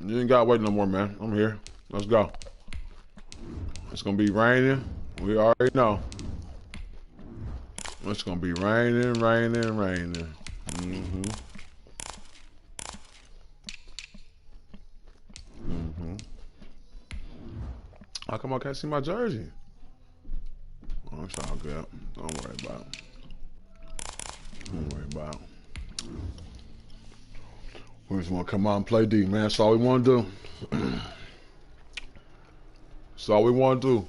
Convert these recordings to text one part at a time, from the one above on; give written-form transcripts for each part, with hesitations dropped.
You ain't got to wait no more, man. I'm here. Let's go. It's going to be raining. We already know. It's going to be raining. Mm-hmm. How come I can't see my jersey? Oh, it's all good. Don't worry about it. We just want to come out and play D, man. That's all we want to do. That's all we want to do.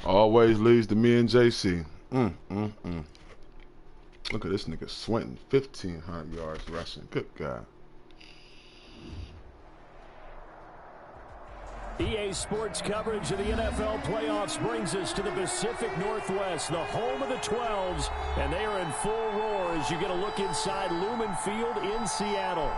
Always leads to me and JC. Look at this nigga sweating 1,500 yards rushing. Good God. EA Sports coverage of the NFL playoffs brings us to the Pacific Northwest, the home of the 12s, and they are in full roar as you get a look inside Lumen Field in Seattle.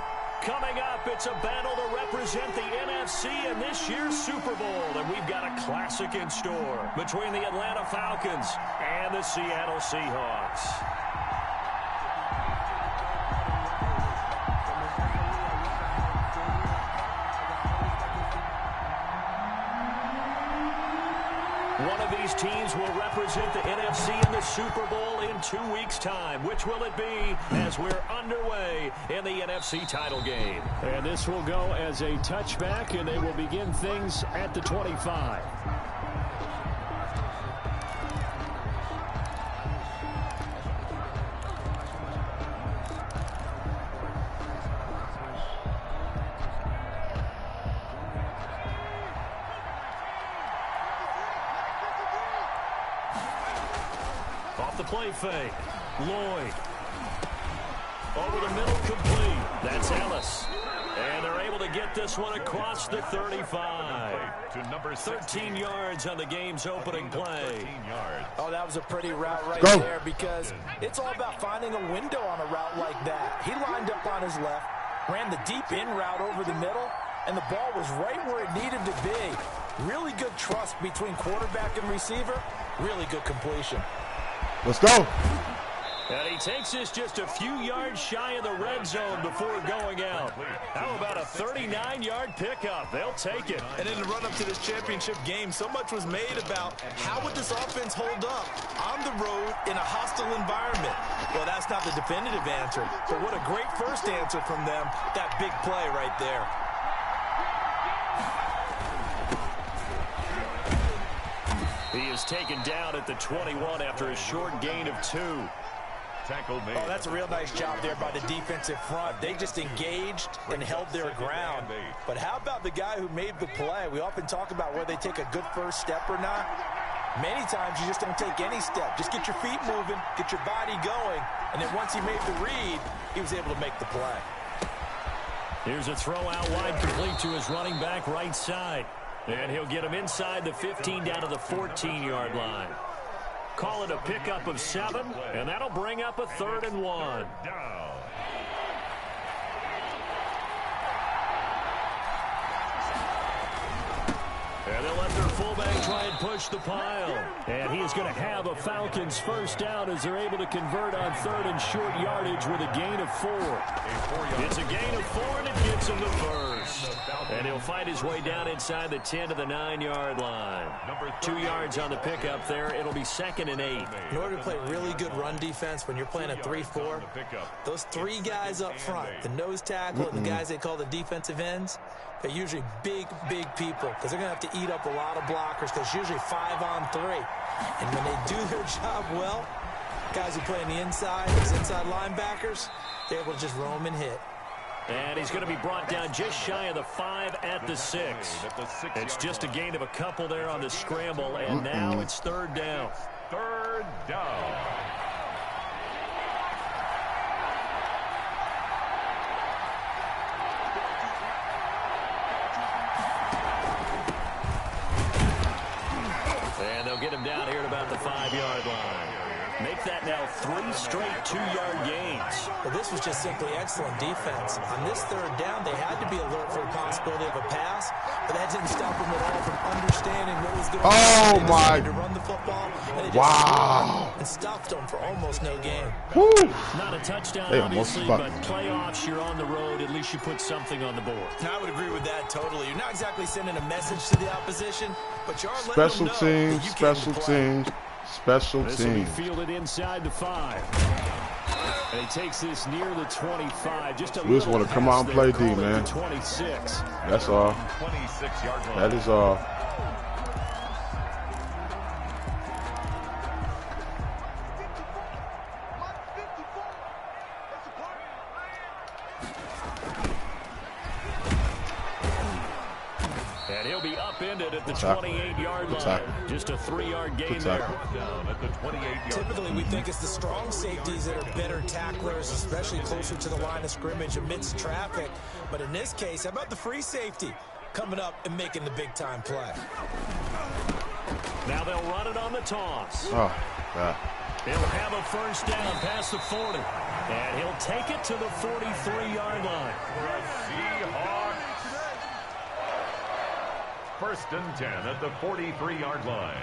Coming up, it's a battle to represent the NFC in this year's Super Bowl, and we've got a classic in store between the Atlanta Falcons and the Seattle Seahawks. One of these teams will represent the NFC in the Super Bowl in 2 weeks' time. Which will it be as we're underway in the NFC title game? And this will go as a touchback, and they will begin things at the 25. Play fake. Lloyd. Over the middle, complete. That's Ellis. And they're able to get this one across the 35. To number 13 yards on the game's opening play. Oh, that was a pretty route right there because it's all about finding a window on a route like that. He lined up on his left, ran the deep in route over the middle, and the ball was right where it needed to be. Really good trust between quarterback and receiver. Really good completion. Let's go. And he takes this just a few yards shy of the red zone before going out. How about a 39-yard pickup? They'll take it. And in the run-up to this championship game, so much was made about how would this offense hold up on the road in a hostile environment. Well, that's not the definitive answer, but what a great first answer from them. That big play right there. He is taken down at the 21 after a short gain of 2. Oh, that's a real nice job there by the defensive front. They just engaged and held their ground. But how about the guy who made the play? We often talk about whether they take a good first step or not. Many times you just don't take any step. Just get your feet moving, get your body going, and then once he made the read, he was able to make the play. Here's a throw out wide, complete to his running back right side. And he'll get him inside the 15 down to the 14-yard line. Call it a pickup of 7, and that'll bring up a 3rd and 1. And they'll let their fullback try and push the pile. And he is going to have a Falcons first down as they're able to convert on 3rd and short yardage with a gain of 4. It's a gain of 4, and it gets him the first. And he'll fight his way down inside the 10 to the 9-yard line. 2 yards on the pickup there. It'll be 2nd and 8. In order to play really good run defense when you're playing a 3-4, those 3 guys up front, the nose tackle and the guys they call the defensive ends, they're usually big people because they're going to have to eat up a lot of blockers because usually 5 on 3. And when they do their job well, guys who play on the inside, those inside linebackers, they're able to just roam and hit. And he's going to be brought down just shy of the 5 at the 6. It's just a gain of a couple there on the scramble, and now it's 3rd down. 3rd down. And they'll get him down here at about the 5-yard line. Make that now 3 straight 2-yard gains. Well, this was just simply excellent defense. On this 3rd down, they had to be alert for the possibility of a pass, but that didn't stop them at all from understanding what was going on. Oh, my to run the football, and they Wow. just and stuffed them for almost no gain. Woo. Not a touchdown, They obviously, almost but playoffs, you're on the road. At least you put something on the board. I would agree with that totally. You're not exactly sending a message to the opposition, but you are letting Special them know teams, that you special came to play. teams, special This will be teams. fielded inside the 5. And he takes this near the 25. Just a We just little want to come out and pass play there, D, call it man. to 26. That's all. 26-yard line. That is all. And he'll be upended at the 28-yard line. Just a 3-yard gain there. Down at the 28-yard. Typically, we think it's the strong safeties that are better tacklers, especially closer to the line of scrimmage amidst traffic. But in this case, how about the free safety coming up and making the big-time play? Now they'll run it on the toss. Oh, God. He'll have a first down past the 40. And he'll take it to the 43-yard line. Seahawks. First and 10 at the 43-yard line.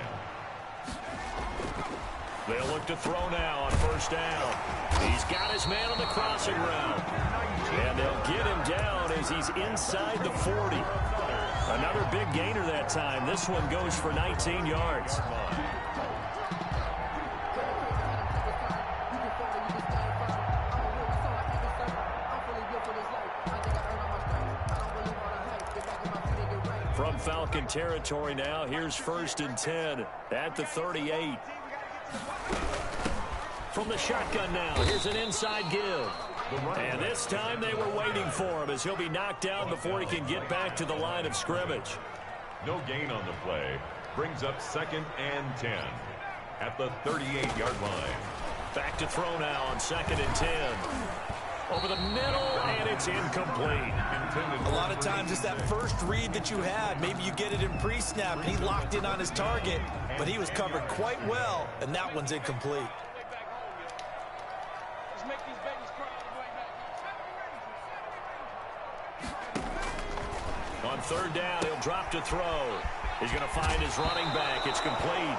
They'll look to throw now on first down. He's got his man on the crossing route. And they'll get him down as he's inside the 40. Another big gainer that time. This one goes for 19 yards. From Falcon territory now, here's first and 10 at the 38. From the shotgun now, here's an inside give. And this time they were waiting for him as he'll be knocked down before he can get back to the line of scrimmage. No gain on the play. Brings up second and 10 at the 38-yard line. Back to throw now on second and 10. Over the middle, and it's incomplete. A lot of times it's that first read that you had. Maybe you get it in pre-snap, and he locked in on his target, but he was covered quite well, and that one's incomplete. On third down, he'll drop to throw. He's going to find his running back. It's complete.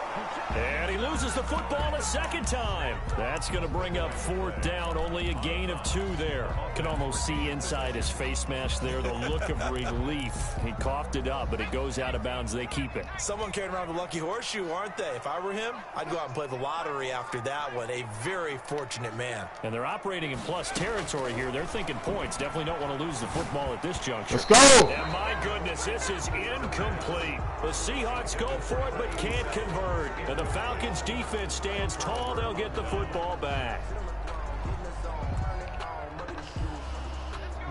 And he loses the football a second time. That's going to bring up fourth down. Only a gain of 2 there. Can almost see inside his face mask there the look of relief. He coughed it up, but it goes out of bounds. They keep it. Someone carrying around the lucky horseshoe, aren't they? If I were him, I'd go out and play the lottery after that one. A very fortunate man. And they're operating in plus territory here. They're thinking points. Definitely don't want to lose the football at this juncture. Let's go. And my goodness, this is incomplete. The Seahawks go for it but can't convert. And the Falcons defense stands tall. They'll get the football back.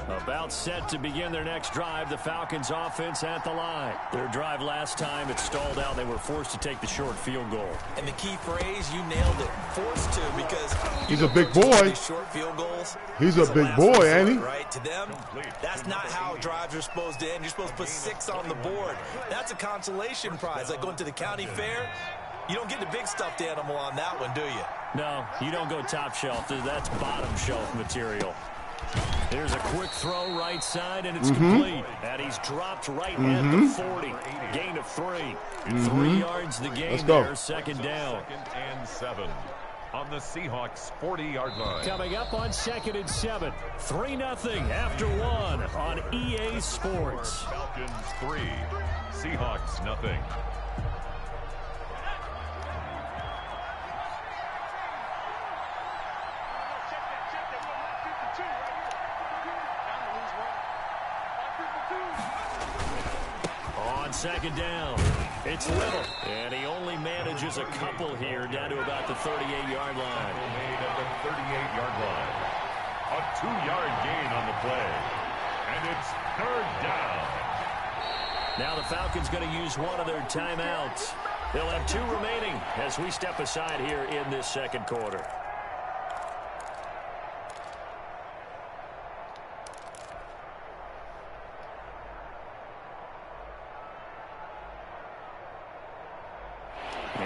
About set to begin their next drive. The Falcons offense at the line. Their drive last time, it stalled out. They were forced to take the short field goal. And the key phrase, you nailed it. Forced to, because He's a big boy. these short field goals. He's a it's big last boy, resort, ain't he? Right? To them, that's not how drives are supposed to end. You're supposed to put 6 on the board. That's a consolation prize. Like going to the county fair, you don't get the big stuffed animal on that one, do you? No, you don't go top shelf. That's bottom shelf material. There's a quick throw right side, and it's complete. And he's dropped right at the 40. Gain of 3. 3 yards the gain. Let's go. There, second down. Second and 7 on the Seahawks 40-yard line. Coming up on second and 7. 3-0 after 1 on EA Sports. Falcons 3, Seahawks nothing. On second down, it's Little. And he only manages a couple here down to about the 38-yard line. Made at the 38-yard line. A 2-yard gain on the play. And it's third down. Now the Falcons going to use one of their timeouts. They'll have 2 remaining as we step aside here in this second quarter.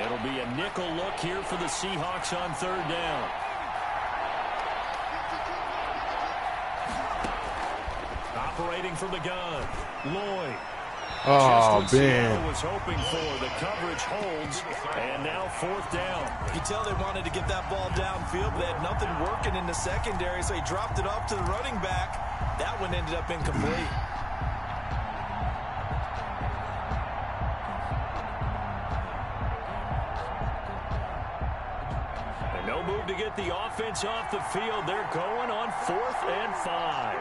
It'll be a nickel look here for the Seahawks on third down. Operating from the gun, Lloyd. Oh, Just what man. Seattle was hoping for. The coverage holds, and now 4th down. You tell they wanted to get that ball downfield, but they had nothing working in the secondary, so he dropped it off to the running back. That one ended up incomplete. And no move to get the offense off the field. They're going on 4th and 5.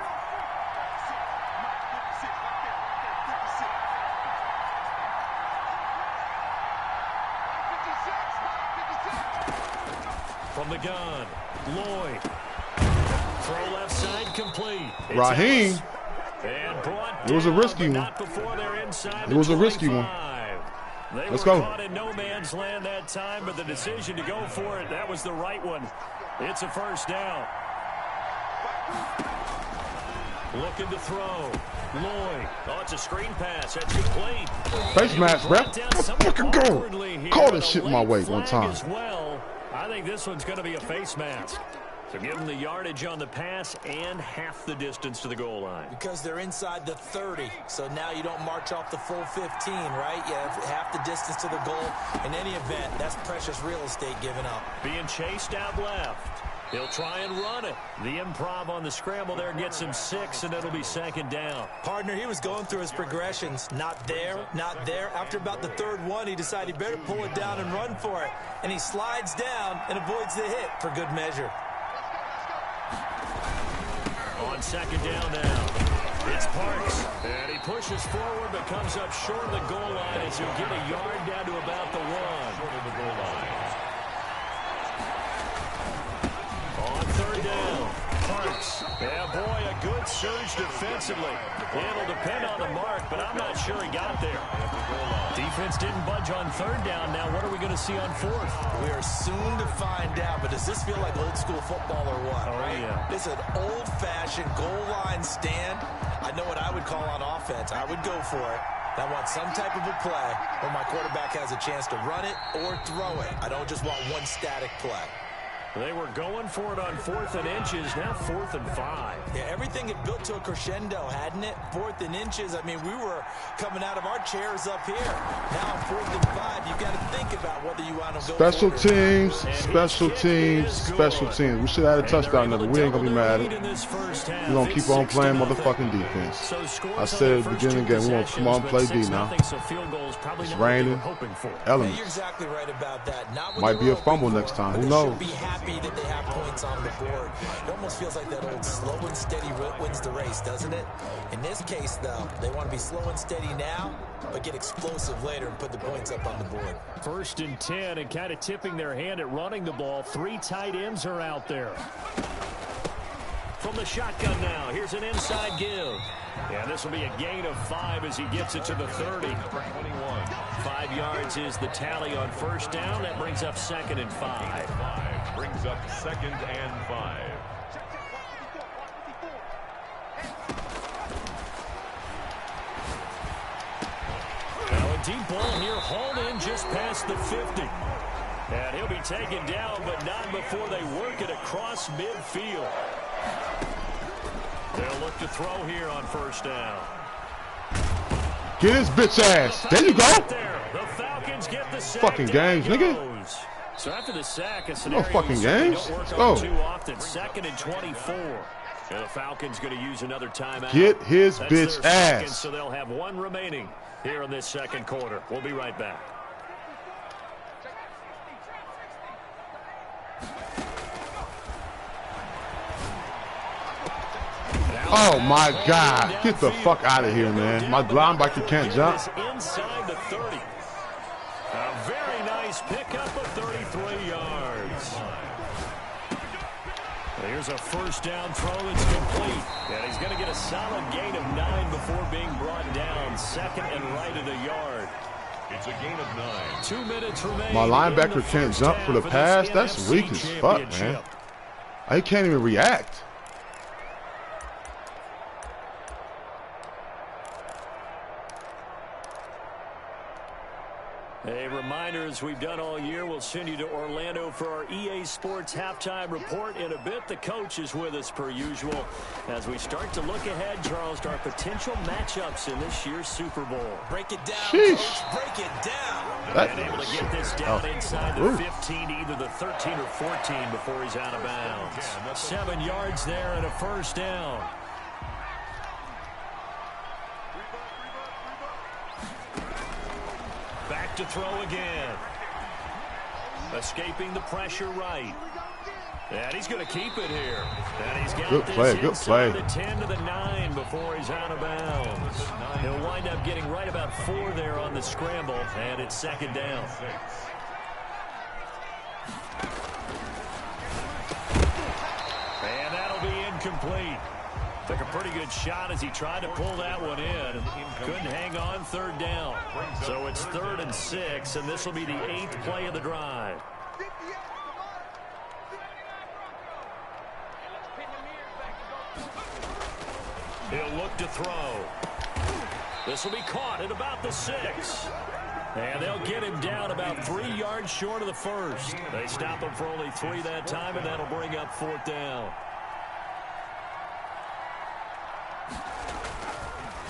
From the gun, Lloyd. Throw left side complete. Raheem. And brought It was a down, risky but one. not before they're inside It was the a risky one. 25. They Let's were go. caught in no man's land that time, but the decision to go for it, that was the right one. It's a 1st down. Looking to throw. Lloyd. Oh, it's a screen pass. That's complete. Face mask, bro. Let's fucking go. Call this shit my way one time. As well. I think this one's going to be a face mask. So give them the yardage on the pass and half the distance to the goal line. Because they're inside the 30, so now you don't march off the full 15, right? You have half the distance to the goal. In any event, that's precious real estate given up. Being chased out left. He'll try and run it. The improv on the scramble there gets him 6, and it'll be 2nd down. Partner, he was going through his progressions. Not there, not there. After about the 3rd one, he decided he better pull it down and run for it. And he slides down and avoids the hit for good measure. On 2nd down now. It's Parks. And he pushes forward but comes up short of the goal line as he'll get a yard down to about the 1. Short of the goal line. On 3rd down, Parks. Yeah, boy, a good surge defensively. It'll depend on the mark, but I'm not sure he got there. Defense didn't budge on 3rd down. Now what are we going to see on 4th? We are soon to find out, but does this feel like old school football or what, Oh, right? yeah. This is an old-fashioned goal line stand. I know what I would call on offense. I would go for it. I want some type of a play where my quarterback has a chance to run it or throw it. I don't just want one static play. They were going for it on 4th and inches, now 4th and 5. Yeah, everything had built to a crescendo, hadn't it? 4th and inches. I mean, we were coming out of our chairs up here. Now on 4th and 5, you've got to think about whether you want to go Special for it. teams, special teams, special teams. We should have had a touchdown there, but we ain't going to be mad at it. We're going to keep on playing motherfucking defense. I said at the beginning of the game, we want to come on and play D now. It's raining. Yeah, Elements. you're exactly right about that. Not when Might they're be a open, fumble next time. but Who they should knows? be happy that they have points on the board. It almost feels like that old slow and steady wins the race, doesn't it? In this case, though, they want to be slow and steady now, but get explosive later and put the points up on the board. 1st and 10, and kind of tipping their hand at running the ball. 3 tight ends are out there. From the shotgun now, here's an inside give. Yeah, this will be a gain of 5 as he gets it to the 30. 5 yards is the tally on 1st down. That brings up 2nd and 5. Brings up 2nd and 5. Now a deep ball here, hauled in just past the 50. And he'll be taken down, but not before they work it across midfield. They'll look to throw here on 1st down. Get his bitch ass. There you go. The Falcons get the sack. Fucking games, nigga. So after the sack, a scenario fucking we games. don't work Let's on go. too often. 2nd and 24. And the Falcons going to use another timeout. Get his That's bitch their second, ass. so they'll have 1 remaining here in this 2nd quarter. We'll be right back. Oh, my God. Get the fuck out of here, man. My linebacker can't jump. Inside the 30. A very nice pickup of 33 yards. Here's a 1st down throw that's complete. And he's going to get a solid gain of 9 before being brought down. 2nd and right at a yard. It's a gain of 9. 2 minutes remain. My linebacker can't jump for the pass. That's weak as fuck, man. I can't even react. A reminder as we've done all year. We'll send you to Orlando for our EA Sports halftime report in a bit. The coach is with us per usual as we start to look ahead, Charles, to our potential matchups in this year's Super Bowl. Break it down, Sheesh. Coach. Break it down. And able to get this down inside the 15, either the 13 or 14 before he's out of bounds. 7 yards there and a first down. Back to throw again. Escaping the pressure right. And he's going to keep it here. And he's got good play, good play. The 10 to the 9 before he's out of bounds. He'll wind up getting right about 4 there on the scramble, and it's second down. And that'll be incomplete. Took a pretty good shot as he tried to pull that one in. Couldn't hang on, third down. So it's 3rd and 6, and this will be the 8th play of the drive. He'll look to throw. This will be caught at about the 6. And they'll get him down about 3 yards short of the first. They stop him for only 3 that time, and that'll bring up 4th down.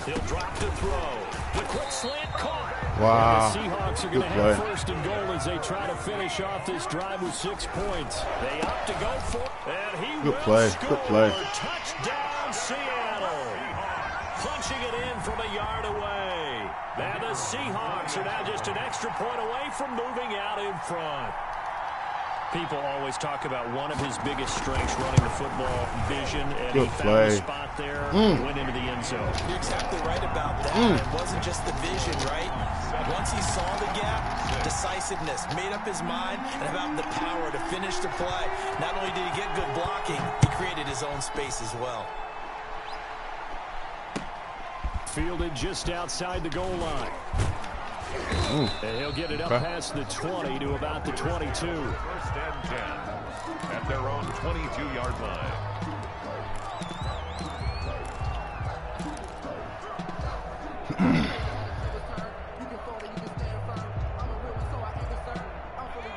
He'll drop to throw. The quick slant caught. Wow. And the Seahawks are going to have 1st and goal as they try to finish off this drive with 6 points. They opt to go for it. And he Good will play. score. Good play. Touchdown, Seattle. Punching it in from a yard away. And the Seahawks are now just an extra point away from moving out in front. People always talk about one of his biggest strengths, running the football, vision, and good he found play. the spot there and went into the end zone. You're exactly right about that. It wasn't just the vision, right? Once he saw the gap, decisiveness, made up his mind, and about the power to finish the play. Not only did he get good blocking, he created his own space as well. Fielded just outside the goal line. And he'll get it up past the 20 to about the 22. 1st and 10 at their own 22-yard line.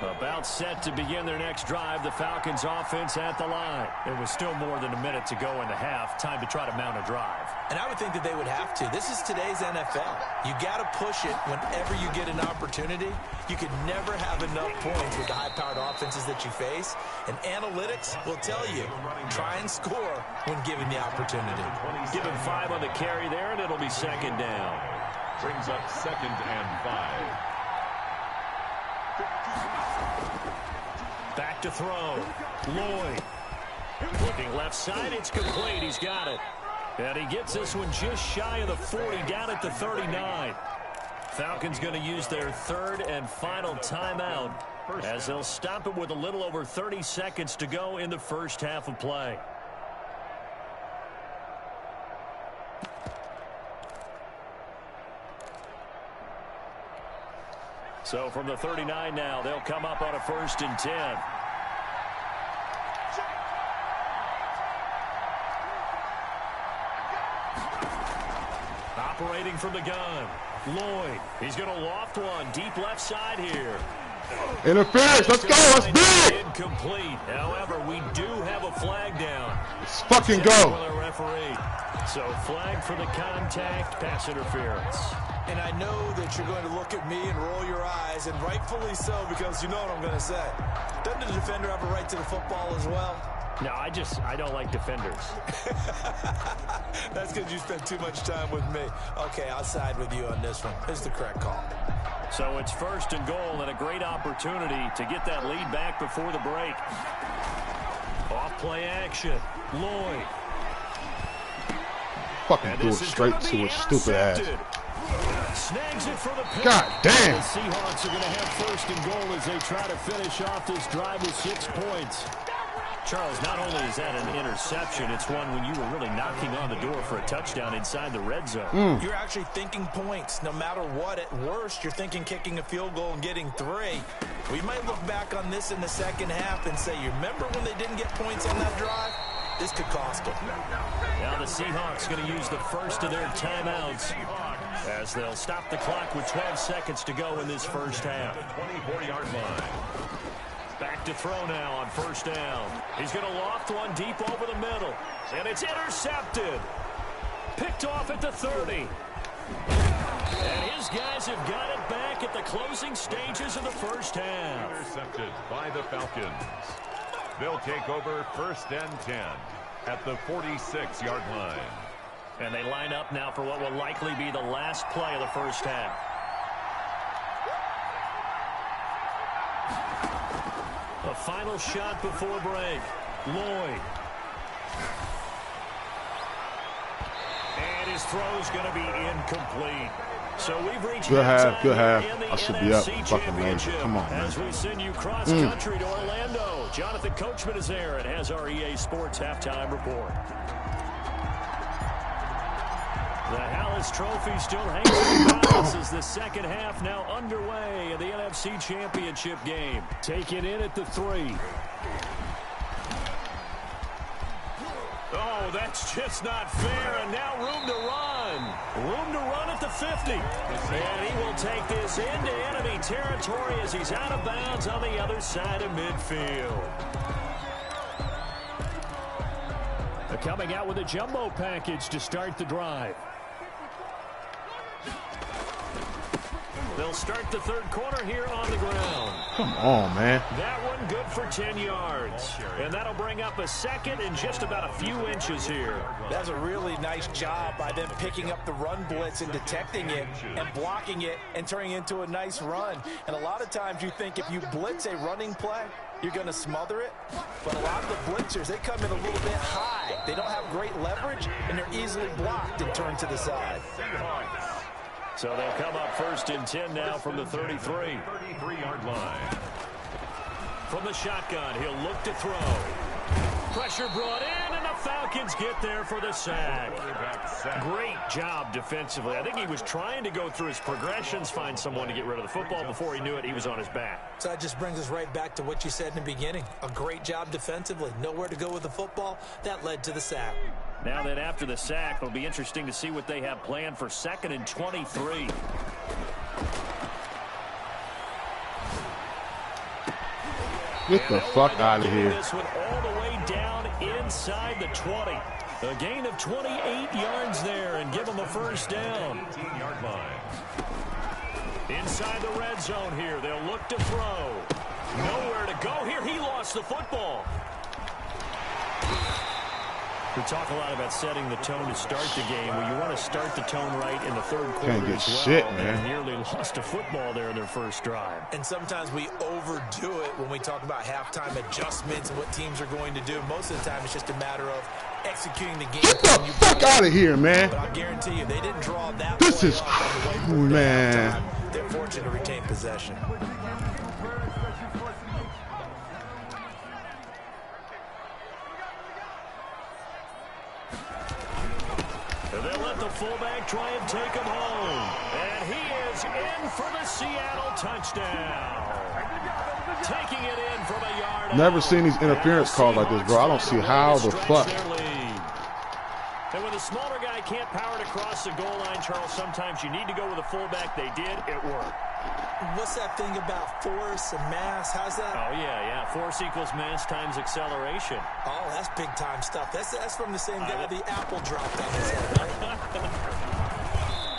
About set to begin their next drive, the Falcons offense at the line. There was still more than a minute to go in the half. Time to try to mount a drive. And I would think that they would have to. This is today's NFL. You got to push it whenever you get an opportunity. You could never have enough points with the high-powered offenses that you face. And analytics will tell you, try and score when given the opportunity. Give him 5 on the carry there, and it'll be second down. Brings up 2nd and 5. Back to throw. Lloyd. Looking left side. It's complete. He's got it. And he gets this one just shy of the 40, down at the 39. Falcons going to use their 3rd and final timeout as they'll stop it with a little over 30 seconds to go in the first half of play. So from the 39 now, they'll come up on a 1st and 10. Operating from the gun. Lloyd. He's going to loft one deep left side here. Interference. Let's go. Let's do it. Incomplete. However, we do have a flag down. Let's fucking go. Referee. So flag for the contact, pass interference. And I know that you're going to look at me and roll your eyes, and rightfully so, because you know what I'm going to say. Doesn't the defender have a right to the football as well? No, I don't like defenders. That's because you spent too much time with me. Okay, I'll side with you on this one. This is the correct call. So it's 1st and goal, and a great opportunity to get that lead back before the break. Off play action. Lloyd. Fucking do it straight to his stupid ass. Snags it for the pick. God damn. The Seahawks are going to have 1st and goal as they try to finish off this drive with 6 points. Charles, not only is that an interception, it's one when you were really knocking on the door for a touchdown inside the red zone. You're actually thinking points. No matter what, at worst, you're thinking kicking a field goal and getting 3. We might look back on this in the second half and say, you remember when they didn't get points on that drive? This could cost them. Now the Seahawks going to use the first of their timeouts. As they'll stop the clock with 12 seconds to go in this first half. 24-yard line. Back to throw now on first down. He's going to loft one deep over the middle. And it's intercepted. Picked off at the 30. And his guys have got it back at the closing stages of the first half. Intercepted by the Falcons. They'll take over 1st and 10 at the 46-yard line. And they line up now for what will likely be the last play of the first half. A final shot before break. Lloyd. And his throw's going to be incomplete. So we've reached good half. I should be up fucking lazy. Come on, man. As we send you cross country to Orlando, Jonathan Coachman is there and has our EA Sports halftime report. The Hallis Trophy still hangs in the balance as the second half now underway in the NFC Championship game. Taken in at the 3. Oh, that's just not fair, and now room to run. Room to run at the 50. And he will take this into enemy territory as he's out of bounds on the other side of midfield. They're coming out with a jumbo package to start the drive. They'll start the third quarter here on the ground. Come on, man. That one good for 10 yards. And that'll bring up a second and just about a few inches here. That's a really nice job by them picking up the run blitz and detecting it and blocking it and turning it into a nice run. And a lot of times you think if you blitz a running play, you're going to smother it. But a lot of the blitzers, they come in a little bit high. They don't have great leverage, and they're easily blocked and turned to the side. So they'll come up 1st and 10 now from the 33. 33-yard line. From the shotgun, he'll look to throw. Pressure brought in, and the Falcons get there for the sack. Great job defensively. I think he was trying to go through his progressions, find someone to get rid of the football. Before he knew it, he was on his back. So that just brings us right back to what you said in the beginning. A great job defensively. Nowhere to go with the football. That led to the sack. Now that after the sack, it'll be interesting to see what they have planned for 2nd and 23. Get the fuck out of here. This one all the way down inside the 20. A gain of 28 yards there and give them a first down. 18-yard line. Inside the red zone here. They'll look to throw. Nowhere to go here. He lost the football. We talk a lot about setting the tone to start the game. Well, you want to start the tone right in the third quarter Can't get as well. shit, man. They nearly lost a football there in their first drive. And sometimes we overdo it when we talk about halftime adjustments and what teams are going to do. Most of the time, it's just a matter of executing the game. Get the fuck out of here, man. But I guarantee you, they didn't draw that. This is man. They're fortunate to retain possession. They'll let the fullback try and take him home. And he is in for the Seattle touchdown. Taking it in from a yard. Never seen these interference calls like this, bro. I don't see how the fuck. And when the smaller guy can't power it across the goal line, Charles, sometimes you need to go with a fullback. They did. It worked. What's that thing about force and mass? How's that? Oh, yeah. Force equals mass times acceleration. Oh, that's big-time stuff. That's from the same guy the apple dropped on his head, right?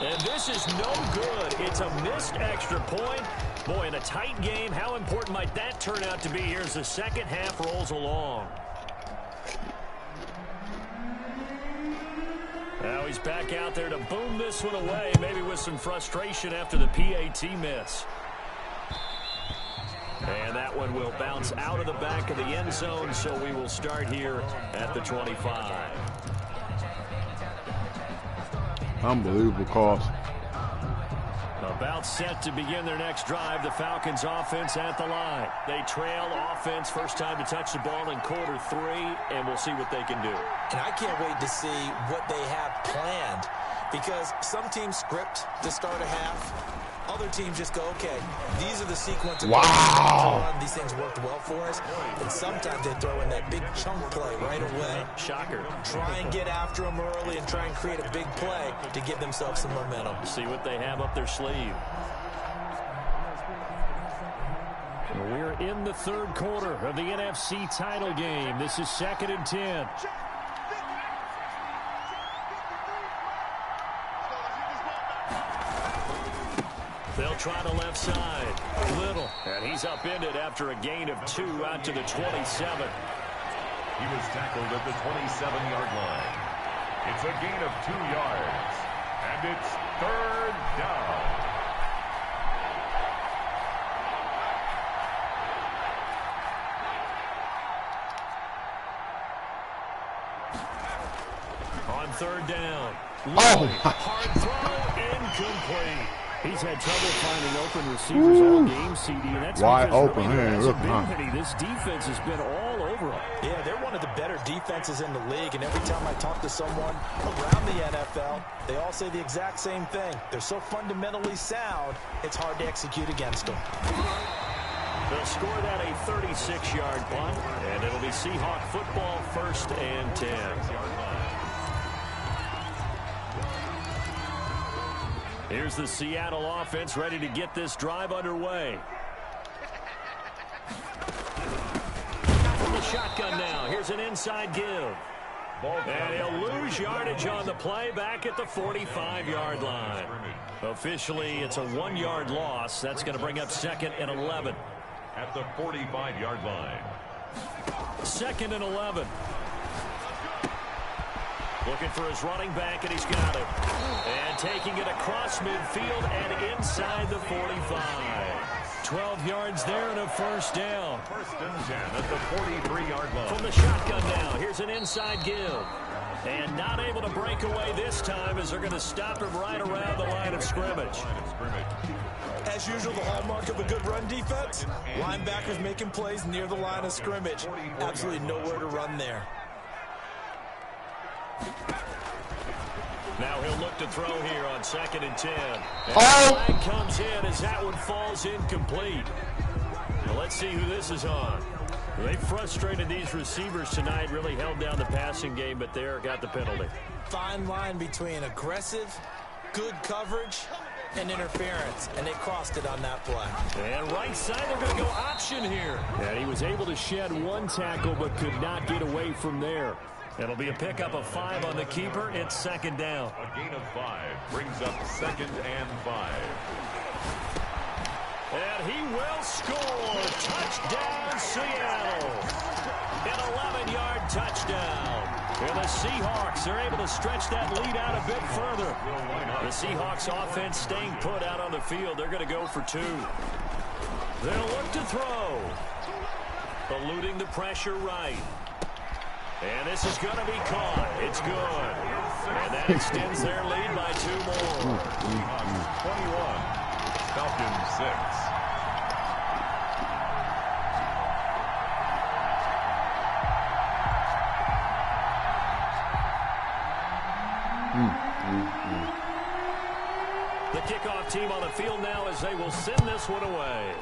And this is no good. It's a missed extra point. Boy, in a tight game, how important might that turn out to be here as the second half rolls along? Now he's back out there to boom this one away, maybe with some frustration after the PAT miss. And that one will bounce out of the back of the end zone, so we will start here at the 25. Unbelievable calls. About set to begin their next drive, the Falcons offense at the line. They trail offense, first time to touch the ball in quarter 3, and we'll see what they can do. And I can't wait to see what they have planned, because some teams script to start a half. Other teams just go, okay, these are the sequence of wow. These things worked well for us. And sometimes they throw in that big chunk play right away. Shocker. Try and get after them early and try and create a big play to give themselves some momentum. See what they have up their sleeve. We're in the third quarter of the NFC title game. This is 2nd and 10. They'll try the left side. Little. And he's upended after a gain of 2 out to the 27. He was tackled at the 27-yard line. It's a gain of 2 yards. And it's 3rd down. On 3rd down. Oh, hard throw, incomplete. He's had trouble finding open receivers all game, CD. And that's wide open. This defense has been all over him. Yeah, they're one of the better defenses in the league. And every time I talk to someone around the NFL, they all say the exact same thing. They're so fundamentally sound, it's hard to execute against them. They'll score that a 36-yard punt, and it'll be Seahawk football, 1st and 10. Here's the Seattle offense ready to get this drive underway. From the shotgun now, here's an inside give. And he'll lose yardage on the play back at the 45-yard line. Officially, it's a 1-yard loss. That's going to bring up 2nd and 11. At the 45-yard line. 2nd and 11. Looking for his running back, and he's got it. And taking it across midfield and inside the 45. 12 yards there and a 1st down. 1st and 10 at the 43-yard line. From the shotgun now, here's an inside give. And not able to break away this time as they're going to stop him right around the line of scrimmage. As usual, the hallmark of a good run defense, linebackers making plays near the line of scrimmage. Absolutely nowhere to run there. Now he'll look to throw here on 2nd and 10. And oh! The flag comes in as that one falls incomplete. Well, let's see who this is on. They frustrated these receivers tonight, really held down the passing game, but there got the penalty. Fine line between aggressive, good coverage, and interference, and they crossed it on that play. And right side, they're going to go option here. And he was able to shed 1 tackle, but could not get away from there. It'll be a pickup of 5 on the keeper. It's 2nd down. A gain of 5 brings up 2nd and 5. And he will score. Touchdown, Seattle. An 11-yard touchdown. And the Seahawks are able to stretch that lead out a bit further. The Seahawks offense staying put out on the field. They're going to go for 2. They'll look to throw. Eluding the pressure right. And this is going to be caught. It's good. And that extends their lead by 2 more. Seahawks 21, Falcons 6. The kickoff team on the field now as they will send this one away.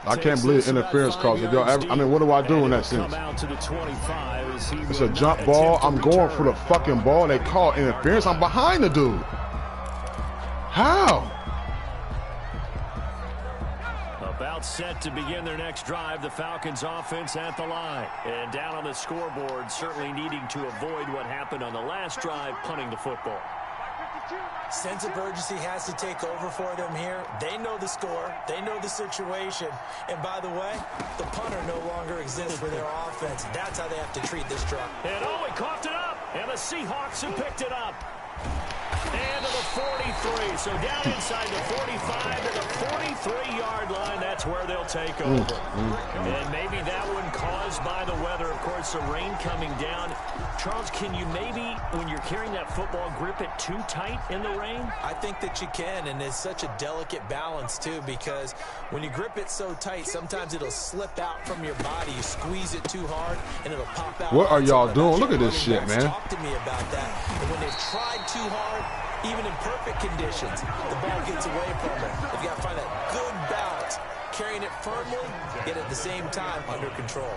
I can't believe interference calls. I mean, what do I do in that sense? It's a jump ball. I'm going for the fucking ball. They call interference. I'm behind the dude. How? About set to begin their next drive. The Falcons offense at the line. And down on the scoreboard, certainly needing to avoid what happened on the last drive, punting the football. Sense of urgency has to take over for them here. They know the score. They know the situation. And by the way, the punter no longer exists for their offense. That's how they have to treat this drive. And oh, he coughed it up. And the Seahawks have picked it up. And to the 43. So down inside the 45 to the 43-yard line. That's where they'll take over. And maybe that one caused by the weather. Of course, the rain coming down. Charles, can you maybe, when you're carrying that football, grip it too tight in the rain? I think that you can, and it's such a delicate balance, too, because when you grip it so tight, sometimes it'll slip out from your body. You squeeze it too hard, and it'll pop out. What are y'all doing? Look at this shit, man. Talk to me about that. And when they've tried too hard, Even in perfect conditions, the ball gets away from them. They've got to find that good balance, carrying it firmly, yet at the same time under control.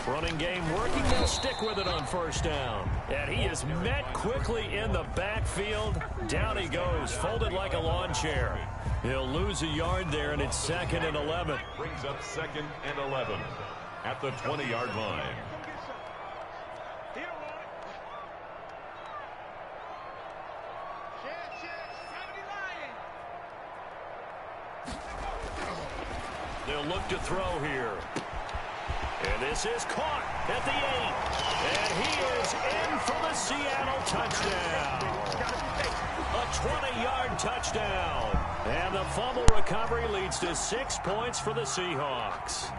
Running game working. They'll stick with it on first down. And he is met quickly in the backfield. Down he goes, folded like a lawn chair. He'll lose a yard there, and it's 2nd and 11. Brings up 2nd and 11 at the 20-yard line. They'll look to throw here. And this is caught at the 8. And he is in for the Seattle touchdown. A 20-yard touchdown. And the fumble recovery leads to 6 points for the Seahawks.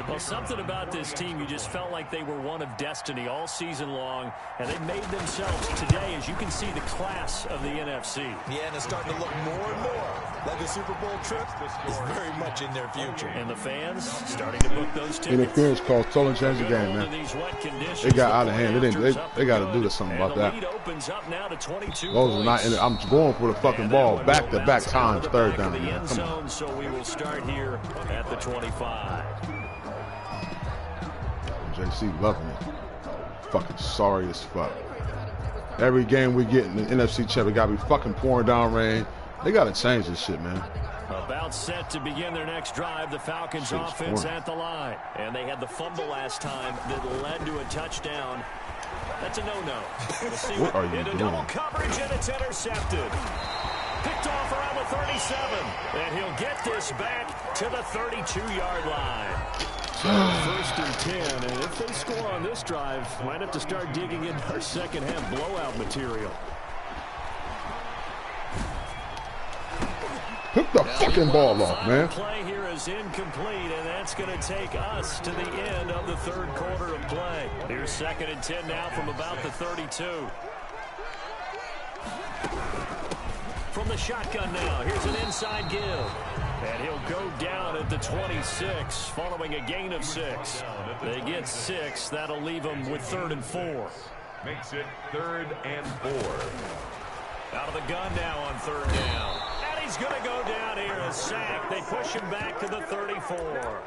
Well, something about this team, you just felt like they were one of destiny all season long, and they made themselves today, as you can see, the class of the NFC. Yeah, and it's starting to look more and more like a Super Bowl trip is very much in their future. And the fans starting to book those tickets. Interference calls totally changed the game, man. It got out of hand. They got to do something about that. Those are not. I'm going for the fucking ball back-to-back times, 3rd down. Man. Come on. So we will start here at the 25. JC loving it. Fucking sorry as fuck. Every game we get in the NFC Champ, we gotta be fucking pouring down rain. They gotta change this shit, man. About set to begin their next drive, the Falcons offense at the line. And they had the fumble last time that led to a touchdown. That's a no-no. We'll see what are you into doing? Double coverage, and it's intercepted. Picked off around the 37. And he'll get this back to the 32-yard line. So 1st and 10, and if they score on this drive, might have to start digging into our second-half blowout material. Pick the fucking ball off, man. Play here is incomplete, and that's going to take us to the end of the 3rd quarter of play. Here's 2nd and 10 now from about the 32. From the shotgun now, here's an inside give. And he'll go down at the 26, following a gain of 6. They get 6. That'll leave them with 3rd and 4. Makes it 3rd and 4. Out of the gun now on 3rd down. And he's going to go down here, a sack. They push him back to the 34.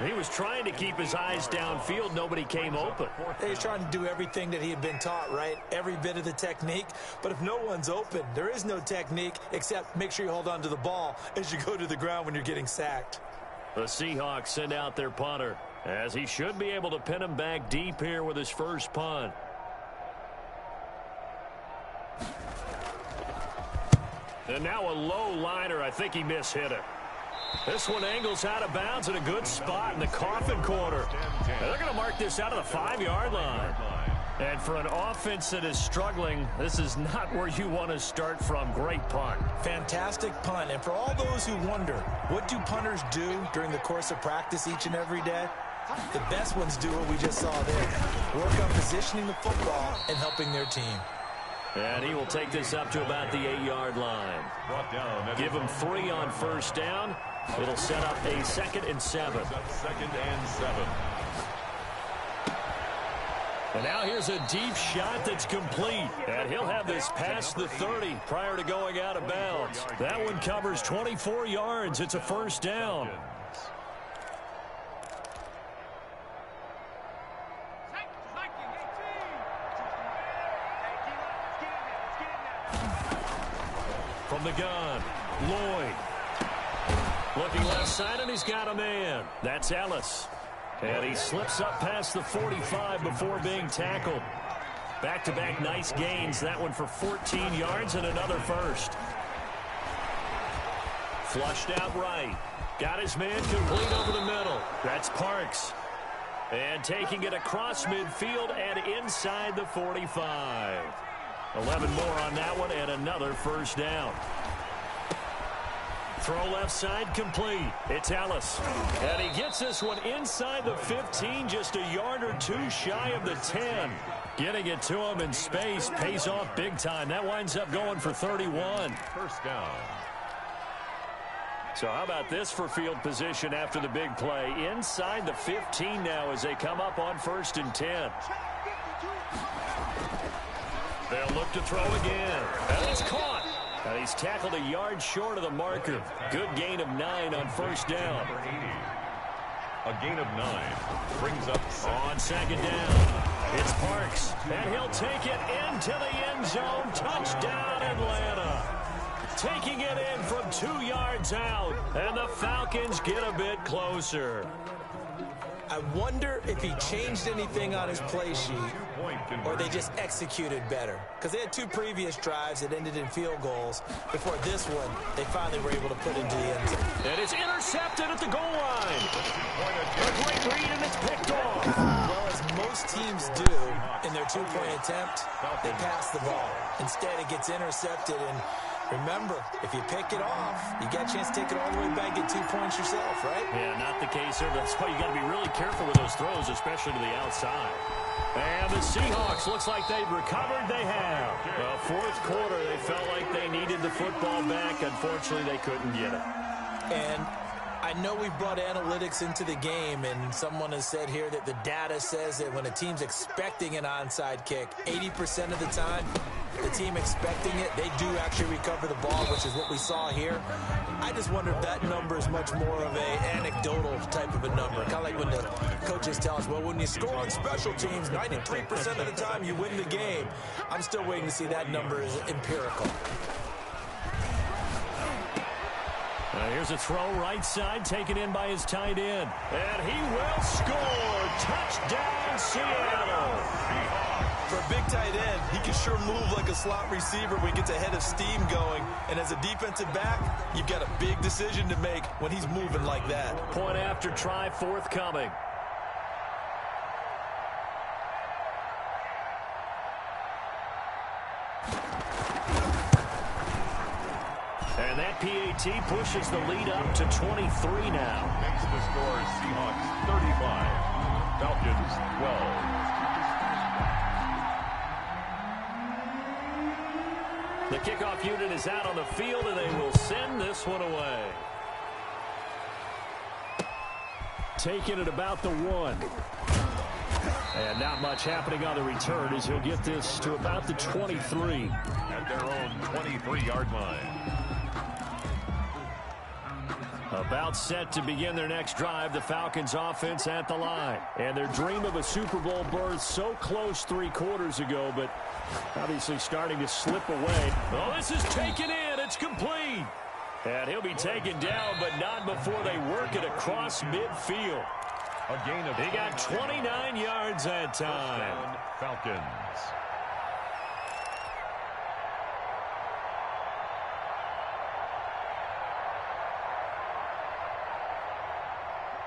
He was trying to keep his eyes downfield. Nobody came open. He's trying to do everything that he had been taught, right? Every bit of the technique. But if no one's open, there is no technique except make sure you hold on to the ball as you go to the ground when you're getting sacked. The Seahawks send out their punter, as he should be able to pin him back deep here with his first punt. And now a low liner. I think he mishit it. This one angles out of bounds in a good spot in the coffin corner. And they're going to mark this out of the 5-yard line. And for an offense that is struggling, this is not where you want to start from. Great punt. Fantastic punt. And for all those who wonder, what do punters do during the course of practice each and every day? The best ones do what we just saw there. Work on positioning the football and helping their team. And he will take this up to about the 8-yard line. Give him 3 on first down. It'll set up a 2nd and 7. 2nd and 7. And now here's a deep shot that's complete. And he'll have this past the 30 prior to going out of bounds. That one covers 24 yards. It's a first down. From the gun, Lloyd. Looking left side, and he's got a man. That's Ellis. And he slips up past the 45 before being tackled. Back-to-back nice gains. That one for 14 yards and another first. Flushed out right. Got his man complete over the middle. That's Parks. And taking it across midfield and inside the 45. 11 more on that one and another first down. Throw left side complete. It's Ellis. And he gets this one inside the 15, just a yard or 2 shy of the 10. Getting it to him in space pays off big time. That winds up going for 31. First down. So how about this for field position after the big play? Inside the 15 now as they come up on 1st and 10. They'll look to throw again. And it's caught. And he's tackled a yard short of the marker. Good gain of 9 on first down. A gain of 9 brings up on second down. It's Parks, and he'll take it into the end zone. Touchdown, Atlanta. Taking it in from 2 yards out, and the Falcons get a bit closer. I wonder if he changed anything on his play sheet or they just executed better. Because they had 2 previous drives that ended in field goals. Before this one, they finally were able to put into the end zone. And it's intercepted at the goal line. A great read, and it's picked off. Well, as most teams do in their 2-point attempt, they pass the ball. Instead, it gets intercepted, and remember, if you pick it off, you get a chance to take it all the way back and get 2 points yourself, right? Yeah, not the case here. That's why you got to be really careful with those throws, especially to the outside. And the Seahawks, looks like they've recovered. They have. Well, fourth quarter, they felt like they needed the football back. Unfortunately, they couldn't get it. And I know we brought analytics into the game, and someone has said here that the data says that when a team's expecting an onside kick, 80% of the time, the team expecting it, they do actually recover the ball, which is what we saw here. I just wonder if that number is much more of a anecdotal type of a number. Kind of like when the coaches tell us, well, when you score on special teams, 93% of the time you win the game. I'm still waiting to see that number is empirical. Here's a throw right side, taken in by his tight end. And he will score. Touchdown, Seattle. For a big tight end, he can sure move like a slot receiver when he gets a head of steam going. And as a defensive back, you've got a big decision to make when he's moving like that. Point after try forthcoming. And that PAT pushes the lead up to 23 now. Makes the score Seahawks 35, Falcons 12. The kickoff unit is out on the field, and they will send this one away. Taking it about the 1. And not much happening on the return as he'll get this to about the 23. At their own 23-yard line. About set to begin their next drive, the Falcons offense at the line. And their dream of a Super Bowl berth so close 3 quarters ago, but obviously starting to slip away. Oh, this is taken in. It's complete. And he'll be taken down, but not before they work it across midfield. A gain of he got 29 yards that time. Falcons.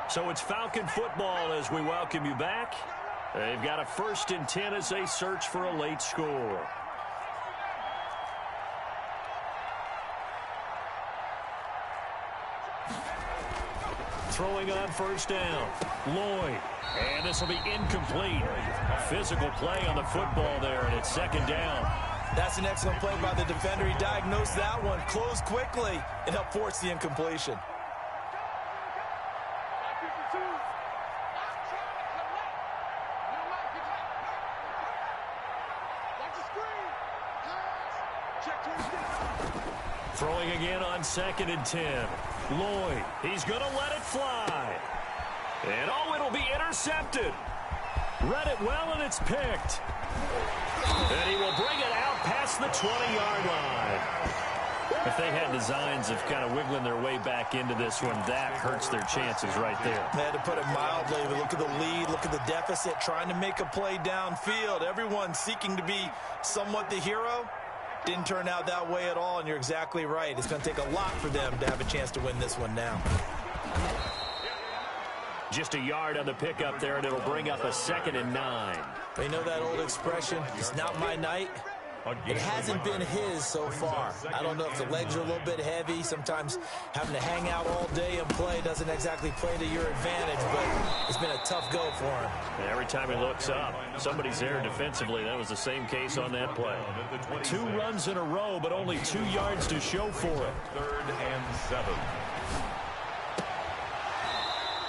So it's Falcon football as we welcome you back. They've got a 1st and 10 as they search for a late score. Throwing on first down. Lloyd. And this will be incomplete. Physical play on the football there, and it's 2nd down. That's an excellent play by the defender. He diagnosed that one, closed quickly, and helped force the incompletion. Throwing again on 2nd and 10. Lloyd, he's going to let it fly. And oh, it'll be intercepted. Read it well, and it's picked. And he will bring it out past the 20-yard line. If they had designs of kind of wiggling their way back into this one, that hurts their chances right there. They had to put it mildly, but look at the lead, look at the deficit, trying to make a play downfield. Everyone seeking to be somewhat the hero. Didn't turn out that way at all, and you're exactly right. It's going to take a lot for them to have a chance to win this one now. Just a yard on the pickup there, and it'll bring up a 2nd and 9. You know that old expression, it's not my night? It hasn't been his so far. I don't know if the legs are a little bit heavy. Sometimes having to hang out all day and play doesn't exactly play to your advantage, but it's been a tough go for him. And every time he looks up, somebody's there defensively. That was the same case on that play. 2 runs in a row, but only 2 yards to show for it. 3rd and 7.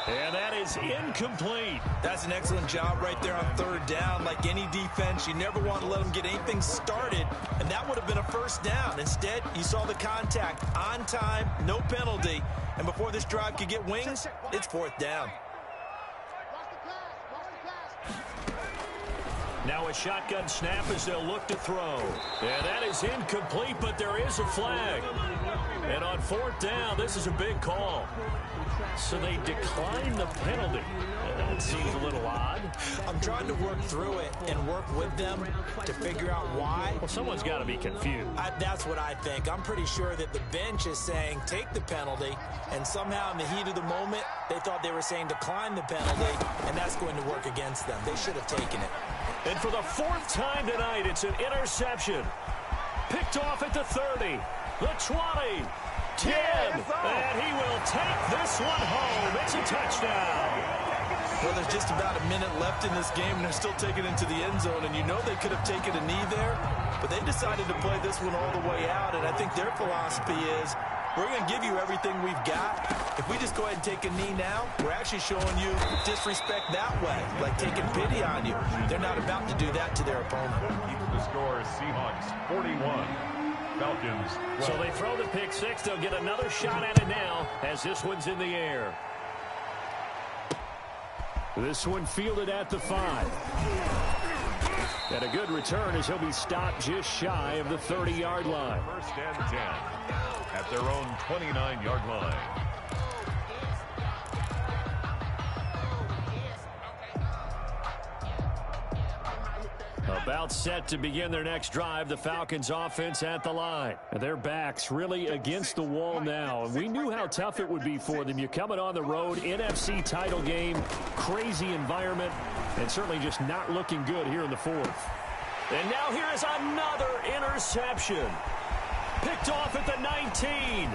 And that is incomplete. That's an excellent job right there on third down. Like any defense, you never want to let them get anything started, and that would have been a first down. Instead, you saw the contact on time, no penalty, and before this drive could get wings, it's fourth down. Now a shotgun snap as they'll look to throw. And that is incomplete, but there is a flag. And on fourth down, this is a big call. So they decline the penalty. That seems a little odd. I'm trying to work through it and work with them to figure out why. Well, someone's got to be confused. That's what I think. I'm pretty sure that the bench is saying take the penalty, and somehow in the heat of the moment, they thought they were saying decline the penalty, and that's going to work against them. They should have taken it. And for the fourth time tonight, it's an interception. Picked off at the 30, the 20, 10, and he will take this one home. It's a touchdown. Well, there's just about a minute left in this game, and they're still taking it into the end zone, and you know they could have taken a knee there, but they decided to play this one all the way out, and I think their philosophy is, we're going to give you everything we've got. If we just go ahead and take a knee now, we're actually showing you disrespect that way, like taking pity on you. They're not about to do that to their opponent. The score is Seahawks 41, Falcons 12. So they throw the pick six. They'll get another shot at it now as this one's in the air. This one fielded at the 5. And a good return as he'll be stopped just shy of the 30-yard line. First and 10 at their own 29-yard line. About set to begin their next drive, the Falcons offense at the line. And their backs really against the wall now. And we knew how tough it would be for them. You're coming on the road, NFC title game, crazy environment, and certainly just not looking good here in the fourth. And now here is another interception. Picked off at the 19.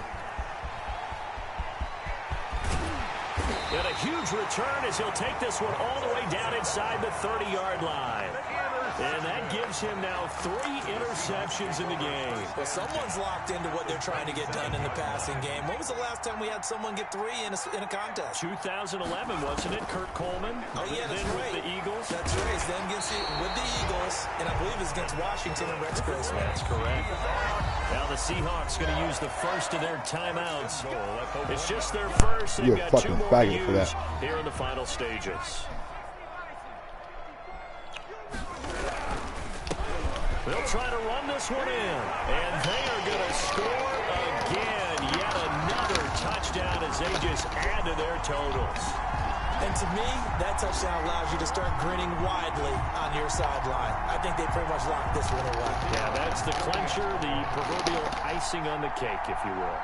And a huge return as he'll take this one all the way down inside the 30-yard line. And that gives him now 3 interceptions in the game. Well, someone's locked into what they're trying to get done in the passing game. When was the last time we had someone get 3 in a contest? 2011, wasn't it? Kurt Coleman. Oh, yeah, that's then right. With the Eagles. That's right. Then with the Eagles, and I believe it's against Washington and Rex Grossman. That's correct. Now the Seahawks going to use the first of their timeouts. It's just their first. They've got 2 more to use here in the final stages. They'll try to run this one in, and they are going to score again. Yet another touchdown as they just add to their totals. And to me, that touchdown allows you to start grinning widely on your sideline. I think they pretty much locked this one away. Yeah, that's the clincher, the proverbial icing on the cake, if you will.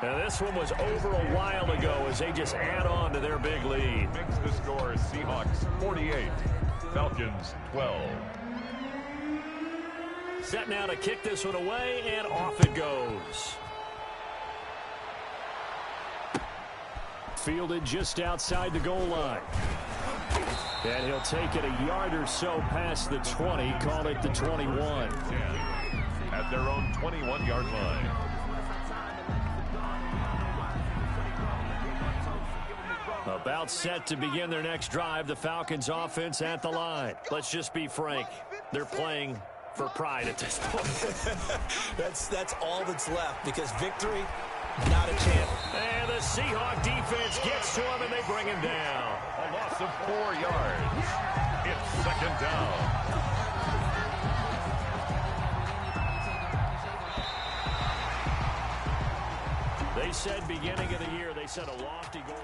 Now, this one was over a while ago as they just add on to their big lead. Makes the score Seahawks 48, Falcons 12. Set now to kick this one away, and off it goes. Fielded just outside the goal line. And he'll take it a yard or so past the 20, call it the 21. At their own 21-yard line. About set to begin their next drive, the Falcons offense at the line. Let's just be frank. They're playing for pride at this point. That's all that's left, because victory, not a chance. And the Seahawk defense gets to him, and they bring him down. A loss of 4 yards. It's second down. They said beginning of the year, they set a lofty goal.